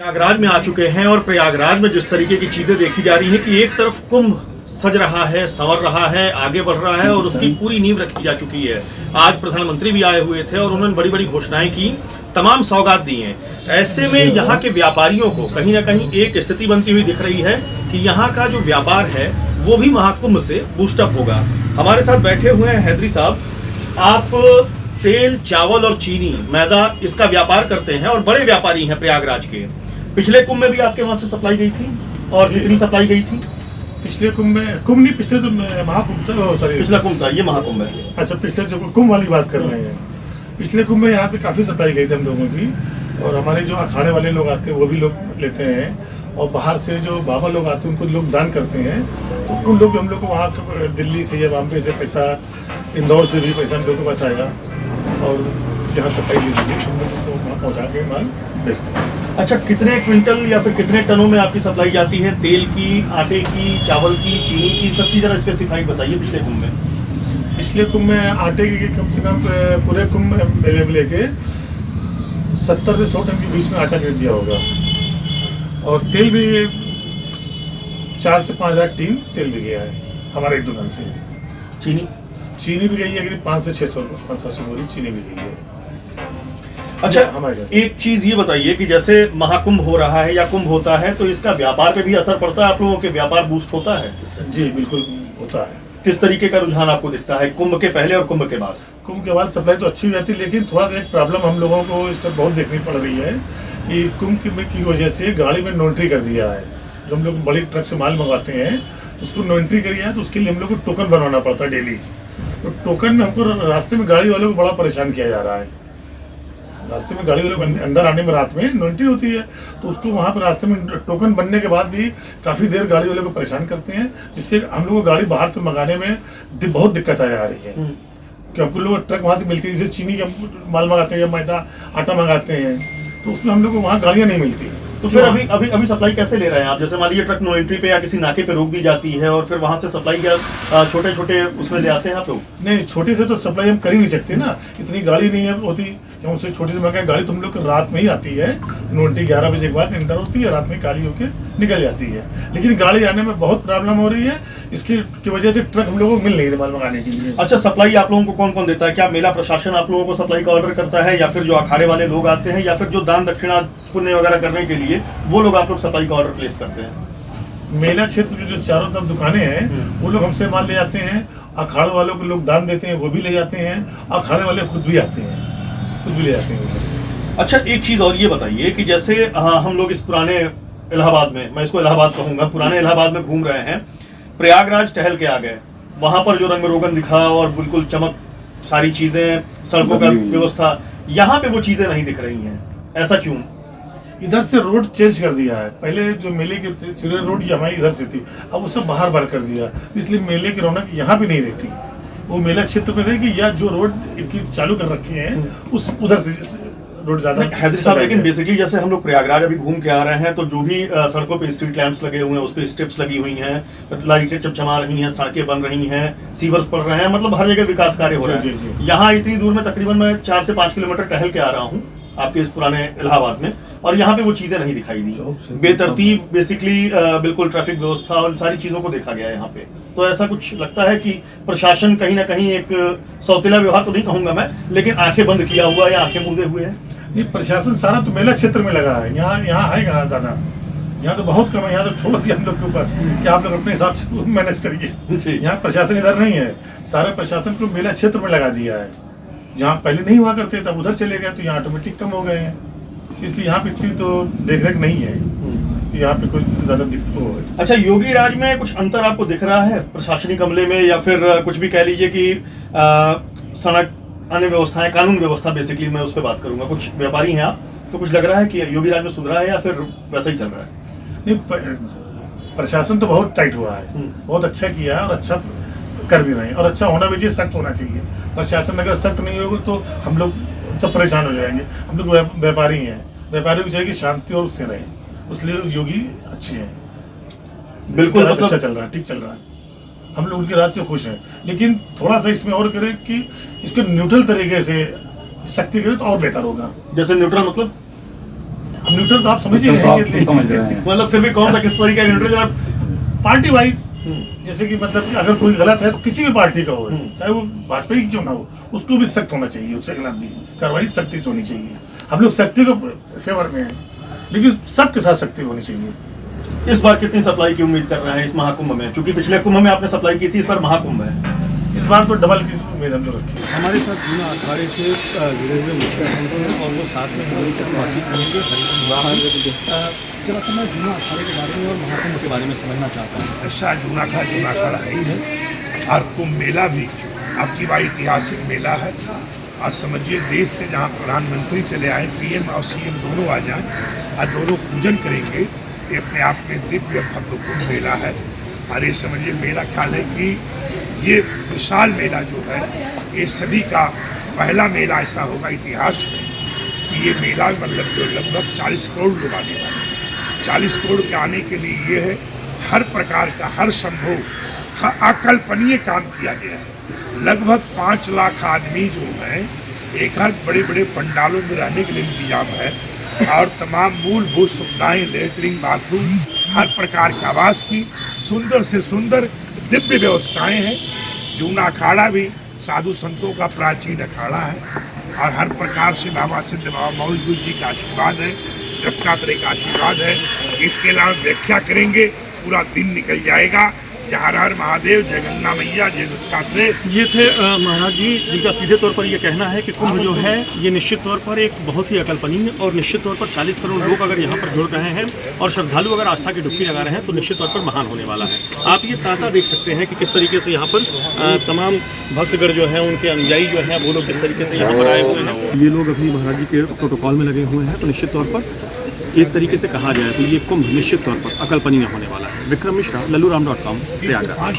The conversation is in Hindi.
प्रयागराज में आ चुके हैं और प्रयागराज में जिस तरीके की चीजें देखी जा रही हैं कि एक तरफ कुंभ सज रहा है, संवर रहा है, आगे बढ़ रहा है और उसकी पूरी नींव रखी जा चुकी है। आज प्रधानमंत्री भी आए हुए थे और उन्होंने बड़ी बड़ी घोषणाएं की, तमाम सौगात दी हैं। ऐसे में यहाँ के व्यापारियों को कहीं ना कहीं एक स्थिति बनती हुई दिख रही है कि यहाँ का जो व्यापार है वो भी महाकुंभ से बूस्टअप होगा। हमारे साथ बैठे हुए हैं हैदरी साहब। आप तेल, चावल और चीनी, मैदा, इसका व्यापार करते हैं और बड़े व्यापारी हैं प्रयागराज के। पिछले कुंभ में भी आपके वहां से सप्लाई गई थी और कितनी सप्लाई गई थी? पिछले कुंभ में, कुंभ नहीं, पिछले तो महाकुंभ था, सॉरी पिछला कुंभ था, ये महाकुंभ है। अच्छा, पिछले जो कुंभ वाली बात कर रहे हैं, पिछले कुंभ में यहाँ पे काफ़ी सप्लाई गई थी हम लोगों की। और हमारे जो अखाड़े वाले लोग आते हैं वो भी लोग लेते हैं और बाहर से जो बाबा लोग आते हैं उनको लोग दान करते हैं। तो उन लोग भी हम लोग को वहाँ दिल्ली से या बॉम्बे से पैसा, इंदौर से भी पैसा हम लोग के पास आएगा और यहाँ सप्लाई ली जाती है, हम लोग को वहाँ पहुँचा के माल बेचते हैं। अच्छा, कितने क्विंटल या फिर कितने टनों में आपकी सप्लाई जाती है? तेल की, आटे की, चावल की, चीनी की, सबकी जरा स्पेसिफाइड बताइए। पिछले कुंभ में, पिछले कुंभ में आटे की कम से कम पूरे कुंभ में लेके 70 से 100 टन के बीच में आटा खरीद दिया होगा। और तेल भी 4 से 5 हज़ार टीन तेल भी गया है हमारे एक दुकान से। चीनी भी गई है, करीब 5 से 600 बोरी चीनी भी गई है। अच्छा, एक चीज ये बताइए कि जैसे महाकुंभ हो रहा है या कुंभ होता है तो इसका व्यापार पे भी असर पड़ता है? आप लोगों के व्यापार बूस्ट होता है इससे? जी बिल्कुल होता है। किस तरीके का रुझान आपको दिखता है कुंभ के पहले और कुंभ के बाद? कुंभ के बाद सप्लाई तो अच्छी हो जाती है, लेकिन थोड़ा सा एक प्रॉब्लम हम लोगों को इसका बहुत देखनी पड़ रही है कि कुंभ की वजह से गाड़ी में नो एंट्री कर दिया है। जो हम लोग बड़ी ट्रक से माल मंगवाते हैं उसको नो एंट्री कर दिया है, तो उसके लिए हम लोग को टोकन बनवाना पड़ता है डेली। तो टोकन में हमको रास्ते में गाड़ी वालों को बड़ा परेशान किया जा रहा है। रास्ते में गाड़ी वालों को अंदर आने में रात में नो एंट्री होती है, तो उसको वहाँ पर रास्ते में टोकन बनने के बाद भी काफ़ी देर गाड़ी वालों को परेशान करते हैं, जिससे हम लोग को गाड़ी बाहर से मंगाने में बहुत दिक्कत आ रही है। कि हमको लोग ट्रक वहाँ से मिलती है, जैसे चीनी का माल मंगाते हैं या मैदा, आटा मंगाते हैं, तो उसमें हम लोग को वहाँ गाड़ियाँ नहीं मिलती। तो फिर अभी सप्लाई कैसे ले रहे हैं आप? जैसे मान लीजिए ट्रक नो एंट्री पे या किसी नाके पे रोक दी जाती है और फिर वहां से सप्लाई क्या छोटे छोटे उसमें ले आते हैं आप लोग? नहीं, छोटे से तो सप्लाई हम कर ही नहीं सकते ना, इतनी गाड़ी नहीं है होती। क्यों उससे छोटी से मंगाई गाड़ी तुम लोग रात में ही आती है, नो एंट्री 11 बजे के बाद एंटर होती है, रात में खाली होकर निकल जाती है। लेकिन गाड़ी आने में बहुत प्रॉब्लम हो रही है, इसकी वजह से ट्रक हम लोगों को मिल नहीं रहे माल मंगाने के लिए। अच्छा, सप्लाई आप लोगों को कौन कौन देता है? क्या मेला प्रशासन आप लोगों को सप्लाई का ऑर्डर करता है या फिर जो अखाड़े वाले लोग आते हैं या फिर जो दान दक्षिणा पुण्य वगैरह करने के लिए वो लोग आप लोग सप्लाई का ऑर्डर प्लेस करते हैं? मेला क्षेत्र की जो चारों तरफ दुकानें हैं वो लोग हमसे माल ले जाते हैं, अखाड़े वालों को लोग दान देते हैं, वो भी ले जाते हैं, अखाड़े वाले खुद भी आते हैं, खुद भी ले जाते हैं। अच्छा, एक चीज और ये बताइए कि जैसे हम लोग इस पुराने इलाहाबाद में, मैं इसको इलाहाबाद कहूंगा, पुराने इलाहाबाद में घूम रहे हैं, प्रयागराज टहल के आ गए, वहां पर जो रंग रोगन दिखा और बिल्कुल चमक, सारी चीजें, सड़कों का व्यवस्था, यहाँ पे वो चीजें नहीं दिख रही हैं, ऐसा क्यों? इधर से रोड चेंज कर दिया है। पहले जो मेले की सिरे रोड हमारी इधर से थी, अब वो सब बाहर कर दिया, इसलिए मेले की रौनक यहाँ भी नहीं रहती। वो मेला क्षेत्र में रहेगी या जो रोड इनकी चालू कर रखे हैं उस उधर से रोड ज्यादा। हैदरी साहब, लेकिन बेसिकली जैसे हम लोग प्रयागराज अभी घूम के आ रहे हैं तो जो भी सड़कों पे स्ट्रीट लैंप्स लगे हुए हैं, उस पे स्टेप्स लगी हुई हैं, लाइटें चमचमा रही हैं, सड़कें बन रही हैं, सीवर्स पड़ रहे हैं, मतलब हर जगह विकास कार्य हो रहा है। यहाँ इतनी दूर में तकरीबन मैं 4 से 5 किलोमीटर टहल के आ रहा हूँ आपके इस पुराने इलाहाबाद में, और यहाँ पे वो चीजें नहीं दिखाई दी। बेतरतीब बेसिकली बिल्कुल ट्रैफिक व्यवस्था और सारी चीजों को देखा गया है यहाँ पे। तो ऐसा कुछ लगता है कि प्रशासन कहीं ना कहीं एक सौतेला व्यवहार तो नहीं कहूंगा मैं, लेकिन आंखें बंद किया हुआ या आंखें मूंदे हुए है? नहीं, प्रशासन सारा तो मेला क्षेत्र में लगा है, यहाँ है कहाँ दादा, यहाँ तो बहुत कम है। यहाँ तो छोड़ दिया हम लोग के ऊपर कि आप लोग अपने हिसाब से मैनेज करिए। यहाँ प्रशासन इधर नहीं है, सारे प्रशासन को मेला क्षेत्र में लगा दिया है। जहाँ पहले नहीं हुआ करते तब उधर चले गए, तो यहाँ ऑटोमेटिक कम हो गए हैं, इसलिए यहाँ पे इतनी तो देख रेख नहीं है, यहाँ पे कोई ज्यादा दिक्कत हो है। अच्छा, योगी राज में कुछ अंतर आपको दिख रहा है प्रशासनिक अमले में, या फिर कुछ भी कह लीजिए कि सड़क, अन्य व्यवस्थाएं, कानून व्यवस्था, बेसिकली मैं उस पर बात करूंगा। कुछ व्यापारी हैं आप, तो कुछ लग रहा है कि योगी राज में सुधरा है या फिर वैसा ही चल रहा है? नहीं, प्रशासन तो बहुत टाइट हुआ है, बहुत अच्छा किया है और अच्छा कर भी रहे हैं, और अच्छा होना भी चाहिए, सख्त होना चाहिए। प्रशासन अगर सख्त नहीं होगा तो हम लोग सब परेशान हो जाएंगे। हम लोग व्यापारी हैं, व्यापारियों को चाहिए कि शांति और उससे रहें, इसलिए योगी अच्छे हैं, बिल्कुल अच्छा चल रहा है, ठीक चल रहा है, हम लोग उनके राज से खुश हैं। लेकिन थोड़ा सा इसमें और करें कि इसको न्यूट्रल तरीके से सख्ती करें तो और बेहतर होगा। जैसे न्यूट्रल मतलब न्यूट्रल तो आप समझ ही रहे हैं समझ रहे हैं। मतलब फिर भी कौन सा किस तरीके का न्यूट्रल आप पार्टी वाइज, जैसे कि मतलब कि अगर कोई गलत है तो किसी भी पार्टी का हो, चाहे वो भाजपा की क्यों ना हो, उसको भी सख्त होना चाहिए, उसके खिलाफ भी कार्रवाई सख्ती से होनी चाहिए। हम लोग सख्ती को फेवर में हैं, लेकिन सबके साथ सख्ती होनी चाहिए। इस बार कितनी सप्लाई की उम्मीद कर रहे हैं इस महाकुंभ में? क्योंकि पिछले कुंभ में आपने सप्लाई की थी, इस बार महाकुंभ है, इस बार तो डबल की उम्मीद हम लोग रखी है। हमारे साथ जूना अखाड़े से जुड़े हुए मुख्य संत हैं और वो साथ में हमारे साथ बातचीत करेंगे। जरा सा मैं जूना अखाड़े के बारे में और महाकुंभ के बारे में समझना चाहता हूँ। ऐसा जूना अखाड़ा ही है, और कुंभ मेला भी आपकी बार ऐतिहासिक मेला है। और समझिए देश के जहाँ प्रधानमंत्री चले आए, पीएम और सीएम दोनों आ जाएं और दोनों पूजन करेंगे, ये अपने आप में दिव्य भव्य कुंभ मेला है। और ये समझिए मेरा ख्याल है कि ये विशाल मेला जो है, ये सदी का पहला मेला ऐसा होगा इतिहास में कि ये मेला मतलब जो लगभग 40 करोड़ लोग आने वाले हैं। 40 करोड़ के आने के लिए ये है, हर प्रकार का हर संभव अकल्पनीय काम किया गया है। लगभग 5 लाख आदमी जो हैं, एक बड़े बड़े पंडालों में रहने के लिए इंतजाम है, और तमाम मूलभूत सुविधाएं, लेटरिन, बाथरूम, हर प्रकार के आवास की सुंदर से सुंदर दिव्य व्यवस्थाएं हैं। जूना अखाड़ा भी साधु संतों का प्राचीन अखाड़ा है, और हर प्रकार से बाबा सिद्ध बाबा मौलवी जी का आशीर्वाद है, दत्तात्रेय का आशीर्वाद है। इसके अलावा व्याख्या करेंगे, पूरा दिन निकल जाएगा। जय हर हर महादेव, जय गंगा मैया, जय दत्तात्रेय। ये थे महाराज जी, जिनका सीधे तौर पर ये कहना है कि कुंभ जो है ये निश्चित तौर पर एक बहुत ही अकल्पनीय और निश्चित तौर पर 40 करोड़ लोग अगर यहाँ पर जुड़ रहे हैं और श्रद्धालु अगर आस्था की डुबकी लगा रहे हैं तो निश्चित तौर पर महान होने वाला है। आप ये तांता देख सकते हैं कि किस तरीके से यहाँ पर तमाम भक्तगण जो हैं, उनके अनुयायी जो हैं, वो लोग किस तरीके से यहाँ पर आए हुए हैं। ये लोग अपनी महाराज जी के प्रोटोकॉल में लगे हुए हैं, तो निश्चित तौर पर एक तरीके से कहा जाए तो ये कुंभ निश्चित तौर पर अकल्पनीय होने वाला है। विक्रम मिश्रा, लल्लूराम.com, प्रयागराज।